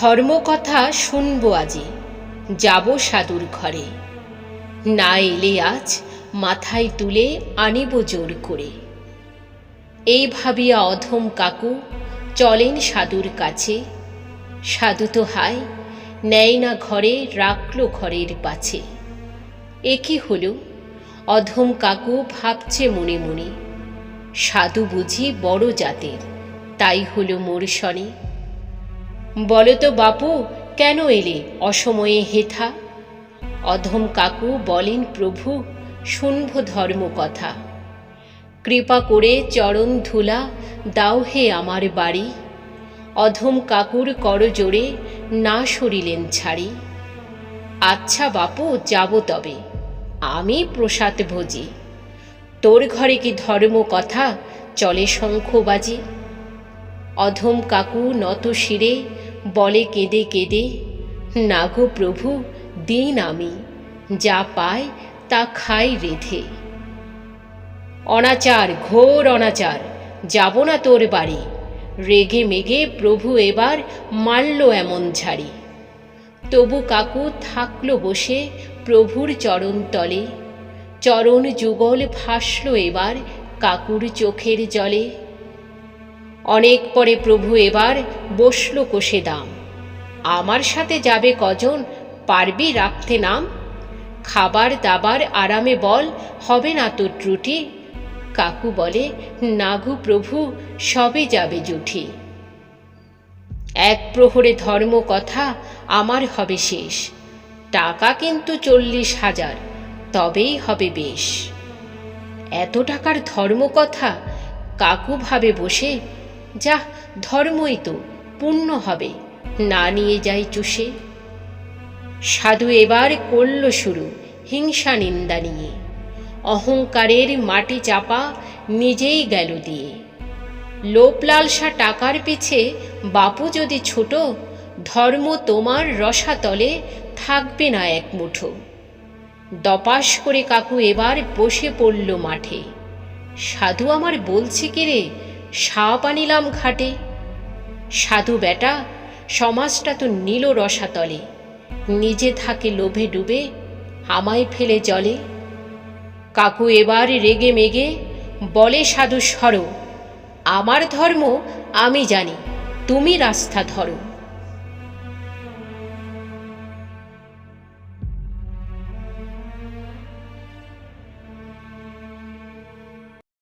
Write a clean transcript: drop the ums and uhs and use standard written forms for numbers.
ধর্মকথা শুনব আজি, যাব সাধুর ঘরে। না এলে আজ মাথায় তুলে আনিব জোর করে। এই ভাবিয়া অধম কাকু চলেন সাধুর কাছে। সাধু তো হায় নেয় না ঘরে, রাখল ঘরের পাছে। এ কি হলো, অধম কাকু ভাবছে মনে মনে। সাধু বুঝি বড় জাতের, তাই হলো মোর শনে। বলো তো বাপু, কেন এলে অসময়ে হেথা? অধম কাকু বলেন, প্রভু শুনব ধর্ম কথা। কৃপা করে চরণ ধুলা দাও হে আমার বাড়ি। অধম কাকুর করজোড়ে না সরিলেন ছাড়ি। আচ্ছা বাপু, যাব তবে, আমি প্রসাদ ভোজি। তোর ঘরে কি ধর্ম কথা চলে শঙ্খ বাজি? অধম কাকু নত শিরে বলে কেঁদে কেঁদে, না গো প্রভু দিন আমি, যা পাই তা খাই রেধে। অনাচার, ঘোর অনাচার, যাব না তোর বাড়ি। রেগে মেগে প্রভু এবার মারল এমন ঝাড়ি। তবু কাকু থাকলো বসে প্রভুর চরণ তলে। চরণ যুগল ভাসল এবার কাকুর চোখের জলে। অনেক পরে প্রভু এবার বসল কোষে দাম। আমার সাথে যাবে কজন, পারবি রাখতে নাম? খাবার দাবার আরামে বল, হবে না তো ত্রুটি? কাকু বলে, না গো প্রভু সবে যাবে জুঠি। এক প্রহরে ধর্ম কথা আমার হবে শেষ। টাকা কিন্তু 40,000, তবেই হবে বেশ। এত টাকার ধর্ম কথা? কাকু ভাবে বসে, যা ধর্মই তো, পুণ্য হবে, না নিয়ে যাই চুষে। সাধু এবার করল শুরু হিংসা নিন্দা নিয়ে। অহংকারের মাটি চাপা নিজেই গেল দিয়ে। লোভ লালসা টাকার পিছে বাপু যদি ছোট, ধর্ম তোমার রসাতলে থাকবে না এক মুঠো। দপাস করে কাকু এবার বসে পড়ল মাঠে। সাধু আমার বলছে কি রে, সাপ আনিলাম ঘাটে। সাধু বেটা সমাজটা তো নিল রসাতলে, নিজে থাকে লোভে ডুবে, আমায় ফেলে জলে। কাকু এবার রেগে মেগে বলে, সাধু সরো, আমার ধর্ম আমি জানি, তুমি রাস্তা ধরো।